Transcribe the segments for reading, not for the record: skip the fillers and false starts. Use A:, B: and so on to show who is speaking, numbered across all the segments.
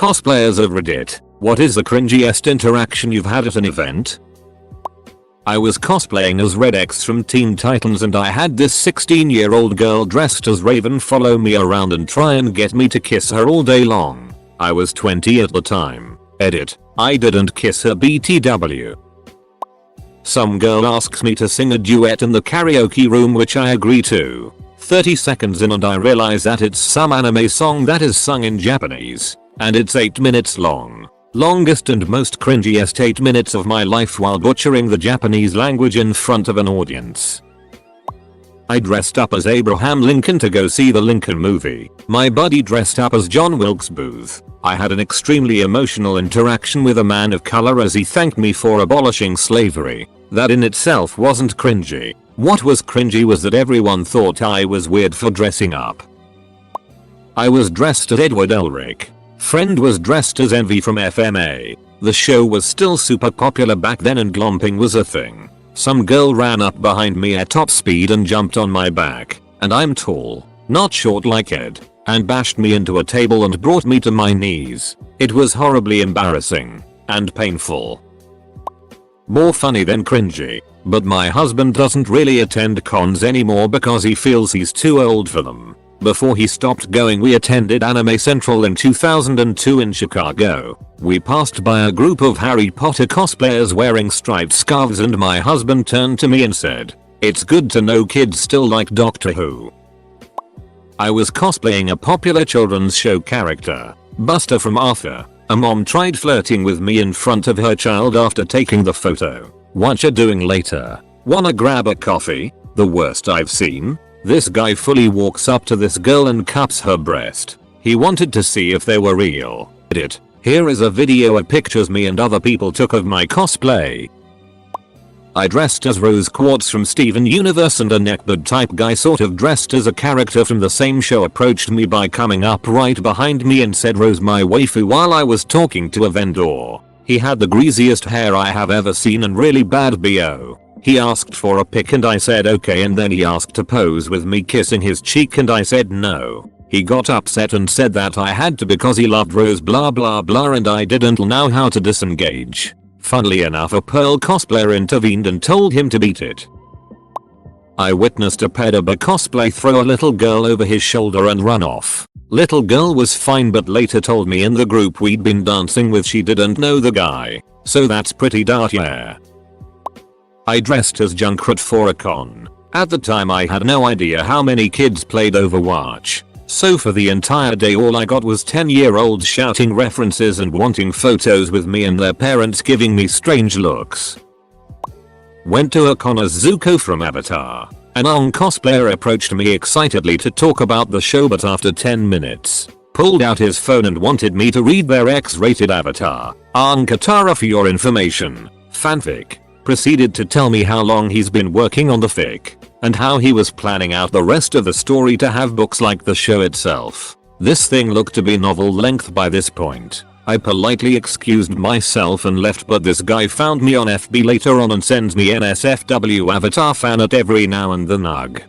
A: Cosplayers of Reddit, what is the cringiest interaction you've had at an event? I was cosplaying as Red X from Teen Titans and I had this 16-year-old girl dressed as Raven follow me around and try and get me to kiss her all day long. I was 20 at the time. Edit. I didn't kiss her BTW. Some girl asks me to sing a duet in the karaoke room which I agree to. 30 seconds in and I realize that it's some anime song that is sung in Japanese. And it's 8 minutes long. Longest and most cringiest 8 minutes of my life while butchering the Japanese language in front of an audience. I dressed up as Abraham Lincoln to go see the Lincoln movie. My buddy dressed up as John Wilkes Booth. I had an extremely emotional interaction with a man of color as he thanked me for abolishing slavery. That in itself wasn't cringy. What was cringy was that everyone thought I was weird for dressing up. I was dressed as Edward Elric. Friend was dressed as Envy from FMA. The show was still super popular back then and glomping was a thing. Some girl ran up behind me at top speed and jumped on my back. And I'm tall, not short like Ed, and bashed me into a table and brought me to my knees. It was horribly embarrassing and painful. More funny than cringy. But my husband doesn't really attend cons anymore because he feels he's too old for them. Before he stopped going, we attended Anime Central in 2002 in Chicago. We passed by a group of Harry Potter cosplayers wearing striped scarves and my husband turned to me and said, "It's good to know kids still like Doctor Who." I was cosplaying a popular children's show character, Buster from Arthur. A mom tried flirting with me in front of her child after taking the photo. What you doing later? Wanna grab a coffee? The worst I've seen? This guy fully walks up to this girl and cups her breast. He wanted to see if they were real. Edit. Here is a video of pictures me and other people took of my cosplay. I dressed as Rose Quartz from Steven Universe and a neckbeard type guy sort of dressed as a character from the same show approached me by coming up right behind me and said "Rose my waifu" while I was talking to a vendor. He had the greasiest hair I have ever seen and really bad BO. He asked for a pic and I said okay, and then he asked to pose with me kissing his cheek and I said no. He got upset and said that I had to because he loved Rose blah blah blah and I didn't know how to disengage. Funnily enough, a Pearl cosplayer intervened and told him to beat it. I witnessed a pedoba cosplay throw a little girl over his shoulder and run off. Little girl was fine but later told me in the group we'd been dancing with she didn't know the guy. So that's pretty dark, yeah. I dressed as Junkrat for a con. At the time I had no idea how many kids played Overwatch. So for the entire day all I got was 10-year-olds shouting references and wanting photos with me and their parents giving me strange looks. Went to a con as Zuko from Avatar. An Aang cosplayer approached me excitedly to talk about the show but after 10 minutes, pulled out his phone and wanted me to read their X-rated Avatar, Aang Katara for your information, fanfic. Proceeded to tell me how long he's been working on the fic, and how he was planning out the rest of the story to have books like the show itself. This thing looked to be novel length by this point. I politely excused myself and left, but this guy found me on FB later on and sends me NSFW Avatar fan at every now and then. Ugh.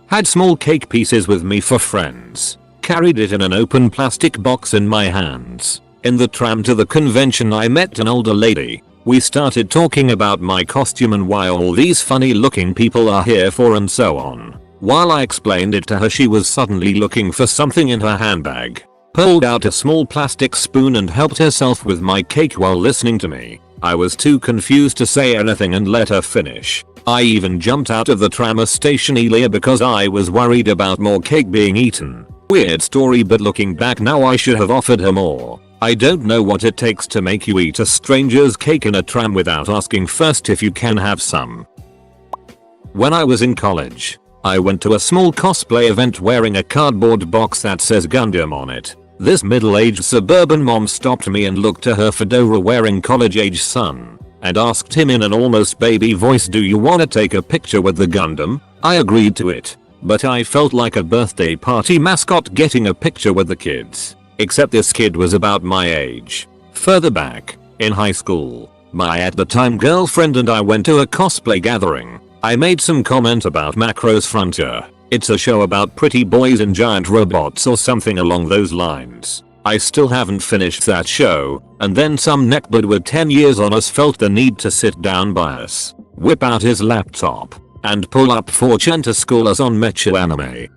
A: Had small cake pieces with me for friends. Carried it in an open plastic box in my hands. In the tram to the convention I met an older lady. We started talking about my costume and why all these funny looking people are here for and so on. While I explained it to her, she was suddenly looking for something in her handbag. Pulled out a small plastic spoon and helped herself with my cake while listening to me. I was too confused to say anything and let her finish. I even jumped out of the tram station earlier because I was worried about more cake being eaten. Weird story, but looking back now I should have offered her more. I don't know what it takes to make you eat a stranger's cake in a tram without asking first if you can have some. When I was in college, I went to a small cosplay event wearing a cardboard box that says Gundam on it. This middle-aged suburban mom stopped me and looked to her fedora-wearing college-age son and asked him in an almost baby voice, "Do you wanna take a picture with the Gundam?" I agreed to it, but I felt like a birthday party mascot getting a picture with the kids. Except this kid was about my age. Further back, in high school, my at the time girlfriend and I went to a cosplay gathering. I made some comment about Macross Frontier. It's a show about pretty boys and giant robots or something along those lines. I still haven't finished that show, and then some neckbird with 10 years on us felt the need to sit down by us, whip out his laptop, and pull up 4chan to school us on Mecha anime.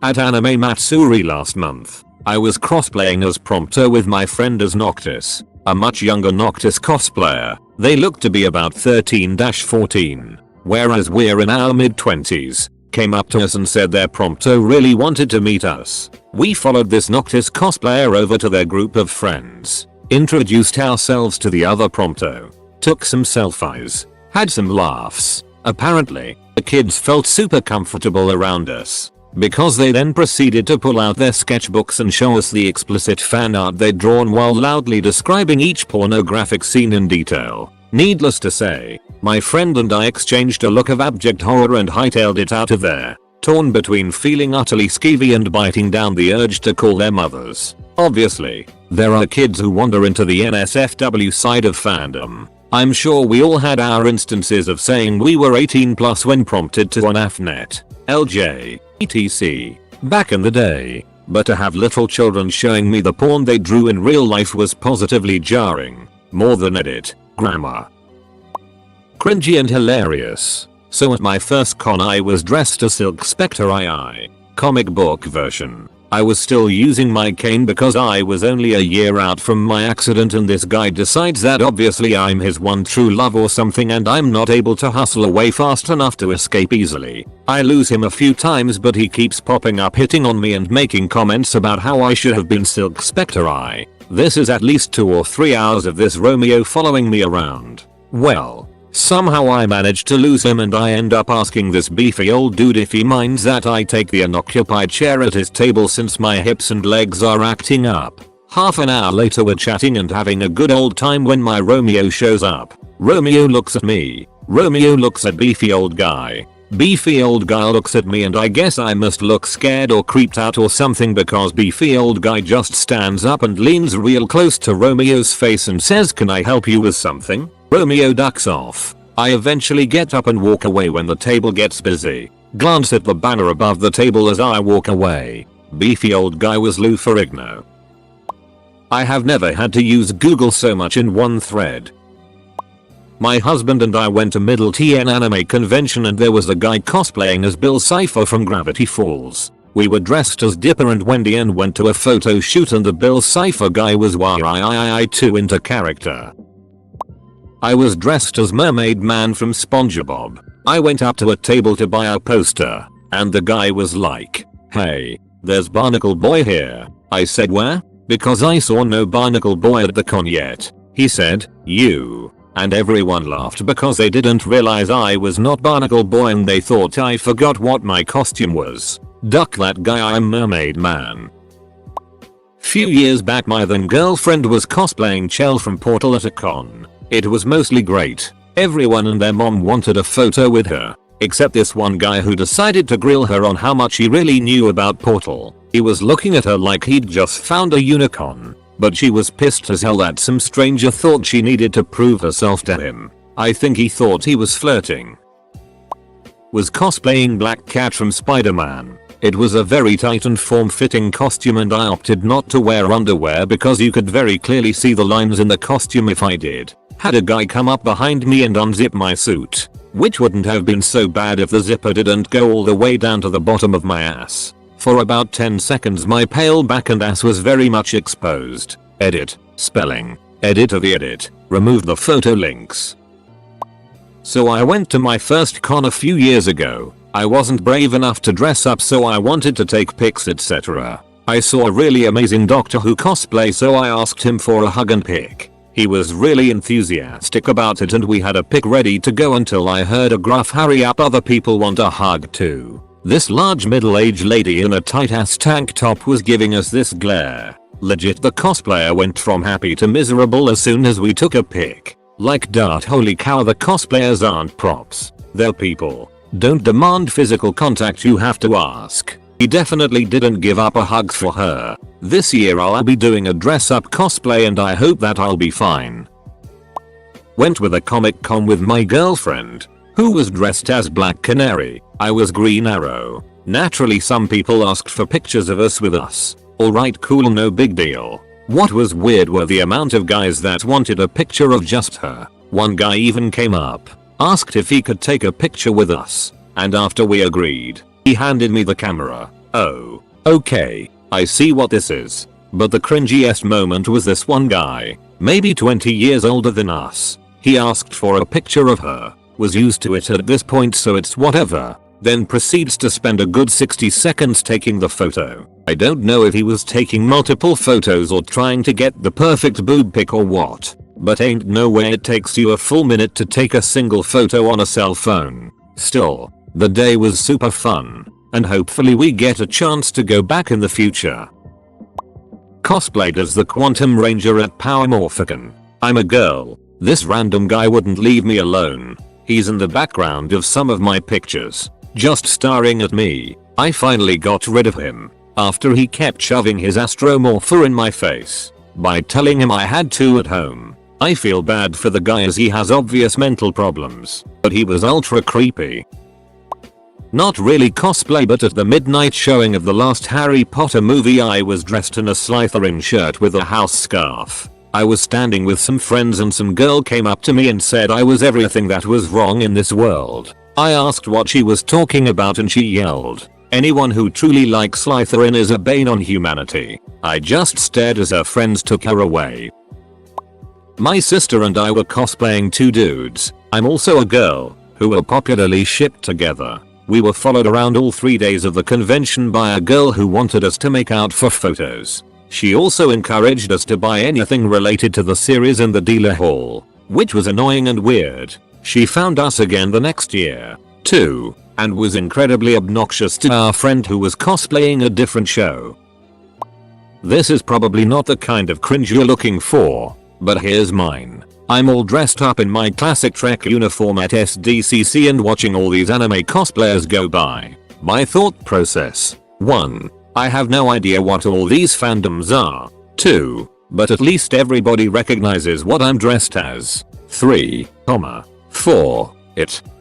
A: At Anime Matsuri last month, I was cosplaying as Prompto with my friend as Noctis, a much younger Noctis cosplayer. They look to be about 13-14, whereas we're in our mid-20s. Came up to us and said their Prompto really wanted to meet us. We followed this Noctis cosplayer over to their group of friends, introduced ourselves to the other Prompto, took some selfies, had some laughs. Apparently, the kids felt super comfortable around us, because they then proceeded to pull out their sketchbooks and show us the explicit fan art they'd drawn while loudly describing each pornographic scene in detail. Needless to say, my friend and I exchanged a look of abject horror and hightailed it out of there, torn between feeling utterly skeevy and biting down the urge to call their mothers. Obviously, there are kids who wander into the NSFW side of fandom. I'm sure we all had our instances of saying we were 18 plus when prompted to on AFNet, LJ, etc. back in the day, but to have little children showing me the porn they drew in real life was positively jarring, more than edit, grammar. Cringy and hilarious. So at my first con I was dressed as Silk Spectre II, comic book version. I was still using my cane because I was only a year out from my accident and this guy decides that obviously I'm his one true love or something and I'm not able to hustle away fast enough to escape easily. I lose him a few times but he keeps popping up hitting on me and making comments about how I should have been Silk Spectre I. This is at least 2 or 3 hours of this Romeo following me around. Well, somehow I managed to lose him and I end up asking this beefy old dude if he minds that I take the unoccupied chair at his table since my hips and legs are acting up. Half an hour later we're chatting and having a good old time when my Romeo shows up. Romeo looks at me. Romeo looks at beefy old guy. Beefy old guy looks at me and I guess I must look scared or creeped out or something because beefy old guy just stands up and leans real close to Romeo's face and says, "Can I help you with something?" Romeo ducks off. I eventually get up and walk away when the table gets busy. Glance at the banner above the table as I walk away. Beefy old guy was Lou Ferrigno. I have never had to use Google so much in one thread. My husband and I went to Middle TN Anime Convention and there was a guy cosplaying as Bill Cipher from Gravity Falls. We were dressed as Dipper and Wendy and went to a photo shoot and the Bill Cipher guy was too into character. I was dressed as Mermaid Man from SpongeBob. I went up to a table to buy a poster, and the guy was like, "Hey, there's Barnacle Boy here." I said, "Where?" Because I saw no Barnacle Boy at the con yet. He said, "You." And everyone laughed because they didn't realize I was not Barnacle Boy and they thought I forgot what my costume was. Duck that guy, I'm Mermaid Man. Few years back my then girlfriend was cosplaying Chell from Portal at a con. It was mostly great. Everyone and their mom wanted a photo with her, except this one guy who decided to grill her on how much he really knew about Portal. He was looking at her like he'd just found a unicorn, but she was pissed as hell that some stranger thought she needed to prove herself to him. I think he thought he was flirting. Was cosplaying Black Cat from Spider-Man. It was a very tight and form-fitting costume and I opted not to wear underwear because you could very clearly see the lines in the costume if I did. Had a guy come up behind me and unzip my suit, which wouldn't have been so bad if the zipper didn't go all the way down to the bottom of my ass. For about 10 seconds my pale back and ass was very much exposed. Edit, spelling, editor the edit, remove the photo links. So I went to my first con a few years ago. I wasn't brave enough to dress up so I wanted to take pics etc. I saw a really amazing Doctor Who cosplay so I asked him for a hug and pic. He was really enthusiastic about it and we had a pic ready to go until I heard a gruff "Hurry up, other people want a hug too." This large middle-aged lady in a tight-ass tank top was giving us this glare. Legit, the cosplayer went from happy to miserable as soon as we took a pic. Like dart, holy cow, the cosplayers aren't props. They're people. Don't demand physical contact, you have to ask. He definitely didn't give up a hug for her. This year I'll be doing a dress-up cosplay and I hope that I'll be fine. Went with a Comic Con with my girlfriend, who was dressed as Black Canary. I was Green Arrow. Naturally some people asked for pictures of us with us. Alright, cool, no big deal. What was weird were the amount of guys that wanted a picture of just her. One guy even came up, asked if he could take a picture with us, and after we agreed, he handed me the camera. Oh, okay, I see what this is. But the cringiest moment was this one guy, maybe 20 years older than us. He asked for a picture of her, was used to it at this point so it's whatever, then proceeds to spend a good 60 seconds taking the photo. I don't know if he was taking multiple photos or trying to get the perfect boob pic or what, but ain't no way it takes you a full minute to take a single photo on a cell phone. Still, the day was super fun, and hopefully we get a chance to go back in the future. Cosplayed as the Quantum Ranger at Power Morphicon. I'm a girl. This random guy wouldn't leave me alone. He's in the background of some of my pictures, just staring at me. I finally got rid of him, after he kept shoving his astromorpher in my face, by telling him I had two at home. I feel bad for the guy as he has obvious mental problems, but he was ultra creepy. Not really cosplay, but at the midnight showing of the last Harry Potter movie I was dressed in a Slytherin shirt with a house scarf. I was standing with some friends and some girl came up to me and said I was everything that was wrong in this world. I asked what she was talking about and she yelled, "Anyone who truly likes Slytherin is a bane on humanity." I just stared as her friends took her away. My sister and I were cosplaying two dudes, I'm also a girl, who were popularly shipped together. We were followed around all 3 days of the convention by a girl who wanted us to make out for photos. She also encouraged us to buy anything related to the series in the dealer hall, which was annoying and weird. She found us again the next year, too, and was incredibly obnoxious to our friend who was cosplaying a different show. This is probably not the kind of cringe you're looking for, but here's mine. I'm all dressed up in my classic Trek uniform at SDCC and watching all these anime cosplayers go by. My thought process: 1. I have no idea what all these fandoms are. 2. But at least everybody recognizes what I'm dressed as. 3, 4.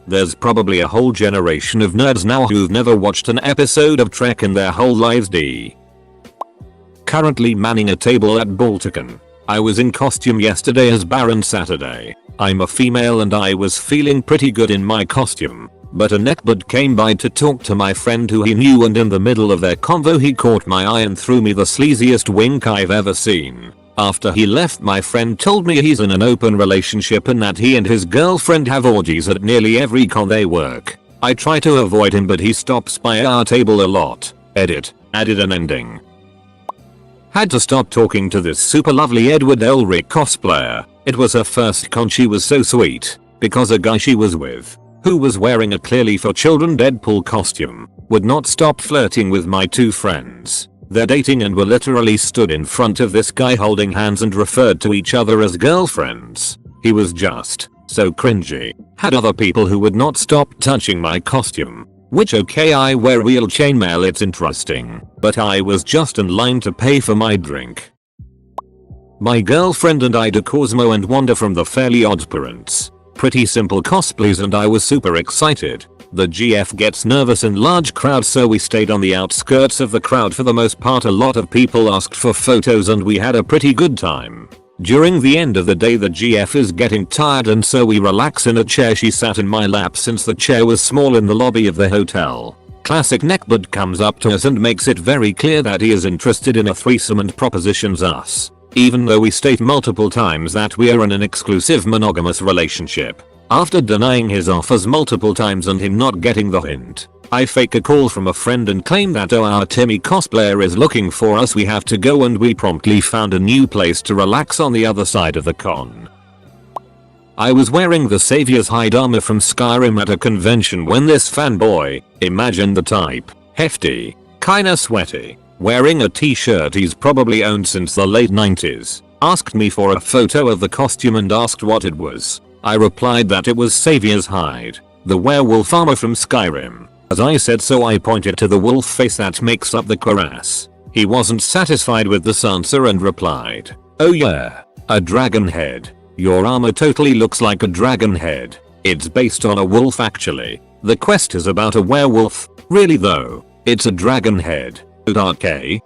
A: There's probably a whole generation of nerds now who've never watched an episode of Trek in their whole lives. Currently manning a table at Balticon. I was in costume yesterday as Baron Saturday. I'm a female and I was feeling pretty good in my costume, but a neckbud came by to talk to my friend who he knew, and in the middle of their convo he caught my eye and threw me the sleaziest wink I've ever seen. After he left, my friend told me he's in an open relationship and that he and his girlfriend have orgies at nearly every con they work. I try to avoid him but he stops by our table a lot. Edit. Added an ending. Had to stop talking to this super lovely Edward Elric cosplayer. It was her first con. She was so sweet, because a guy she was with, who was wearing a clearly for children Deadpool costume, would not stop flirting with my two friends. They're dating and were literally stood in front of this guy holding hands and referred to each other as girlfriends. He was just so cringy. Had other people who would not stop touching my costume. Which, okay, I wear real chainmail, it's interesting, but I was just in line to pay for my drink. My girlfriend and I do Cosmo and Wanda from the Fairly OddParents. Pretty simple cosplays and I was super excited. The GF gets nervous in large crowds, so we stayed on the outskirts of the crowd for the most part. A lot of people asked for photos and we had a pretty good time. During the end of the day the GF is getting tired and so we relax in a chair. She sat in my lap since the chair was small in the lobby of the hotel. Classic neckbud comes up to us and makes it very clear that he is interested in a threesome and propositions us, even though we state multiple times that we are in an exclusive monogamous relationship. After denying his offers multiple times and him not getting the hint, I fake a call from a friend and claim that our Timmy cosplayer is looking for us, we have to go, and we promptly found a new place to relax on the other side of the con. I was wearing the Savior's hide armor from Skyrim at a convention when this fanboy, imagine the type, hefty, kinda sweaty, wearing a t-shirt he's probably owned since the late 90s, asked me for a photo of the costume and asked what it was. I replied that it was Savior's hide, the werewolf armor from Skyrim. As I said so, I pointed to the wolf face that makes up the cuirass. He wasn't satisfied with this answer and replied, "Oh yeah, a dragon head. Your armor totally looks like a dragon head. It's based on a wolf actually. The quest is about a werewolf. Really though, it's a dragon head. Okay,